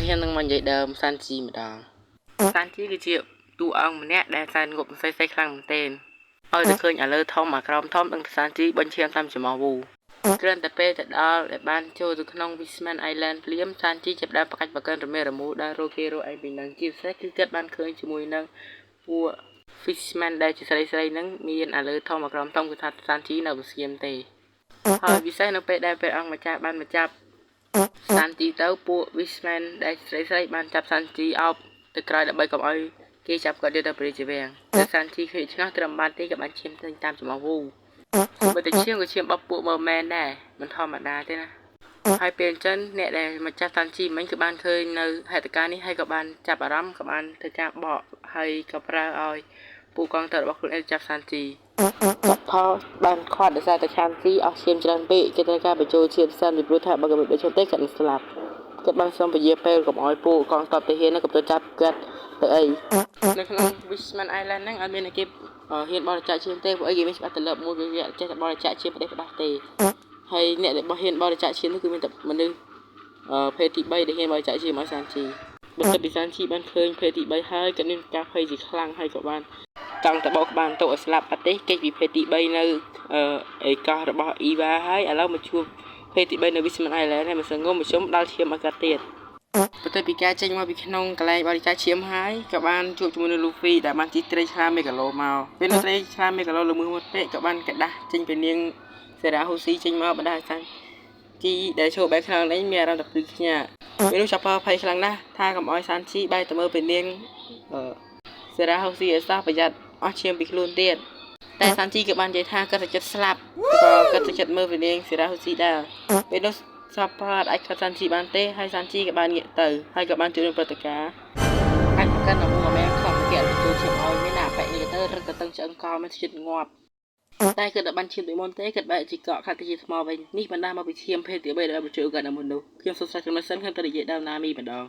ខ្ញុំនឹងមកនិយាយដើមសាន់ជីម្ដងសាន់ជីគឺជាតួអង្គម្នាក់ដែលសែនងប់ស័យខ្លាំងមែនទែនឲ្យតែឃើញឥឡូវធំអាក្រមធំដឹងថាសាន់ជីបិញឈាមតាមច្រមុះវូគ្រាន់តែពេលទៅដល់ដែលបានចូលទៅក្នុង Fishman Island ភ្លាមសាន់ជីចាប់ដើមប្រកាច់ប្រកិនរមារមូដែលរកគេរកឯពីនឹងជាពិសេសគឺគាត់បានឃើញជាមួយនឹងពួក Fishman ដែលជាស្រីហ្នឹងមានឥឡូវធំអាក្រមធំគឺថាសាន់ជីនៅមិនស្ងៀមទេហើយពិសេសនៅពេលដែលព្រះអង្គម្ចាស់បានមកចាប់សាន់ជីទៅពួក Fishman ដែលស្រីបានចាប់សាន់ជីអោបទៅក្រោយដើម្បីកុំឲ្យគេចាប់គាត់យកទៅព្រះរាជវាំងតែសាន់ជីឃើញឆ្ងល់ត្រឹមបានទេក៏បានឈាមទៅតាមច្រមុះវូបើតែឈាមក៏ឈាមបបពួក Merman ដែរមិនធម្មតាទេណាហើយពេលអញ្ចឹងអ្នកដែលមកចាប់សាន់ជីមិញគឺបានឃើញនៅហេតុការណ៍នេះហើយក៏បានចាប់អារម្មណ៍ក៏បានធ្វើការបកហើយក៏ប្រើឲ្យពួកកងទ័ពរបស់ខ្លួនឯងចាប់សាន់ជីផលបានខាត់ដោយសារតែសាន់ជីអស់ឈាមច្រើនពេកគេត្រូវការបញ្ចូលឈាមសិនពីព្រោះថាបើក៏មិនបញ្ចូលទេគាត់នឹងស្លាប់គាត់បានសុំពជាពេលកុំឲ្យពួកកងទ័ពទាហាននឹងកំពុងចាប់គាត់ទៅអីនៅក្នុង Fishman Island ហ្នឹងអត់មានគេហ៊ានបរិច្ចាគឈាមទេព្រោះអីគេមានច្បាប់ទម្លាប់មួយគេចេះតែបរិច្ចាគឈាមប្រទេសផ្ដាស់ទេហើយអ្នកដែលហ៊ានបរិច្ចាគឈាមនោះគឺមានតែមនុស្សភេទទី3ដែលហ៊ានបរិច្ចាគឈាមឲ្យសាន់ជីបើគិតពីសាន់ជីបានឃើញភេទទី3ហើយគាត់មានការភ័យជាខ្លាំងហើយក៏បានចង់តបោកក្បាលទៅឲ្យស្លាប់អត់ទេគេពីភេទទី3នៅអេកោះរបស់អ៊ីវ៉ាហើយឥឡូវមកជួបភេទទី3នៅ Fishman Island ហើយមកសងំមកជុំដល់ឈាមឲ្យគាត់ទៀតបន្ទាប់ពីការចេញមកពីក្នុងកន្លែងបរិច្ចាគឈាមហើយក៏បានជួបជាមួយនឹង Luffy ដែលបានជីត្រីឆ្លាមមេហ្គាឡូមកពេលនោះត្រីឆ្លាមមេហ្គាឡូល្មើសមកពេកក៏បានកដាស់ចេញពីនាងសេរ៉ាហ៊ូស៊ីចេញមកបណ្ដាសាន់ជីដែលឈោបែកខ្លាំងនេះមានអារម្មណ៍តែភ្លឺខ្ញាក់ពេលនោះចាប់ភ័យខ្លាំងណាស់ថាកុំឲ្យសាន់ជីបែកទៅមើលពីនាងសេរ៉ាហ៊ូស៊ីឲ្យសោះប្រយ័ត្នអស់ឈាមពីខ្លួនទៀតតែសាន់ជីក៏បាននិយាយថាគាត់ទៅចិត្តស្លាប់ក៏គាត់ទៅចិត្តមើលពីនាងសេរ៉ាហ៊ូស៊ីដែរពេលនោះចាប់ផាតអាចខាត់សាន់ជីបានទេហើយសាន់ជីក៏បានងាកទៅហើយក៏បានជួយនឹងព្រឹត្តិការណ៍អាចប្រកាន់របស់ម៉ែខ្លាំងគេអត់ចូលឈាមឲ្យមានអាបែកនេះទៅរឹកទៅតឹងឆ្អឹងកមិនជិតងាប់តែគាត់បានឈាមពីមុនទេគាត់បែកជីកកខាត់ទៅជាថ្មវិញនេះបណ្ដាលមកពីឈាមភេទទី3ដែលបញ្ចូលគាត់នៅមុននោះខ្ញុំសង្ស័យចំណុចសិនខ្ញុំទៅនិយាយដល់ណាមីម្ដង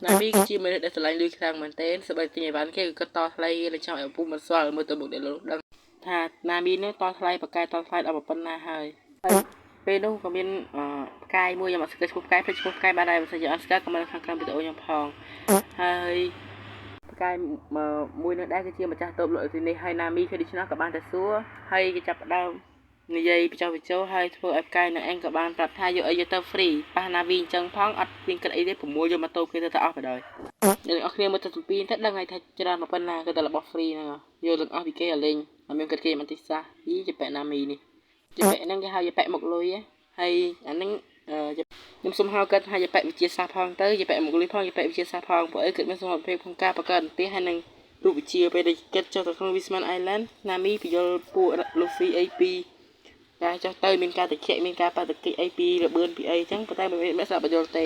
ណាមីគឺជាមនុស្សដែលស្រឡាញ់លុយខ្លាំងមែនទែនសូម្បីតែញ៉ៃវ៉ាន់គេក៏គាត់តថ្លៃលើចង់ឲ្យពុំមិនស្គាល់មើលទៅមុខដែលលោកដឹងថាណាមីនេះតថ្លៃបកកែតថ្លៃដល់ប៉ុណ្ណាហើយពេលនោះក៏មានផ្កាយមួយខ្ញុំអត់ស្គាល់ឈ្មោះផ្កាយភ្លេចឈ្មោះផ្កាយបានដែរបើសិនជាអត់ស្គាល់ក៏មិនខាងក្រោមវីដេអូខ្ញុំផងហើយផ្កាយមួយនោះដែរគឺជាម្ចាស់តូបលោកទីនេះហើយណាមីឃើញដូច្នោះក៏បានតែសួរហើយគេចាប់ផ្ដើមនិយាយបញ្ចុះបញ្ចូលហើយធ្វើឲ្យផ្កាយនៅអេងក៏បានប្រាប់ថាយកអីយកទៅ free ប៉ះណាវីអញ្ចឹងផងអត់មានគិតអីទេ6យកមកតូបគេទៅអស់បណ្ដោយអ្នកទាំងអស់គ្នាមើលទៅពីទៅដឹងហើយថាច្រើនមកប៉ុណ្ណាគឺតែរបស់ free ហ្នឹងយកទាំងអស់ពីគេឲ្យលេងអត់មានគិតគេមិនតិចសោះយីជាប៉ែណាមីនេះជាប៉ែហ្នឹងគេហៅជាប៉ែមុខលុយហើយអាហ្នឹងខ្ញុំសុំហៅគាត់ថាជាប៉ែវិជាសាស្ត្រផងទៅជាប៉ែមុខលុយផងជាប៉ែវិជាសាស្ត្រផងព្រោះអីគាត់មានសមត្ថភាពក្នុងការបង្កើតទីហើយនឹងរូបវិជាពេលដែលគាត់ចុះទៅក្នុង Fishman Island ណាមីពយល់ពួក Luffy អីពីការចុះទៅមានការតិចមានការបាតុកិច្ចអីពីរបឿនពីអីចឹងប៉ុន្តែមិនស្ដាប់បញ្យល់ទេ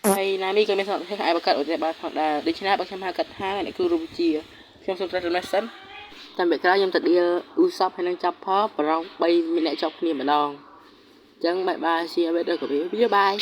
ហើយណាមីក៏មានសមត្ថភាពអាចបង្កើតឧទាបបានផងដែរដូច្នេះបើខ្ញុំហៅគាត់ថាអ្នកគ្រូរូបវិជាខ្ញុំសូមត្រាស់ចំណេះសិនតាមពេលក្រោយខ្ញុំទៅដៀលអ៊ូសបហើយនឹងចាប់ផលប្រង3ម្នាក់ជាប់គ្នាម្ដងអញ្ចឹងបាយបាយជាអ្វីដល់ក៏វាបាយ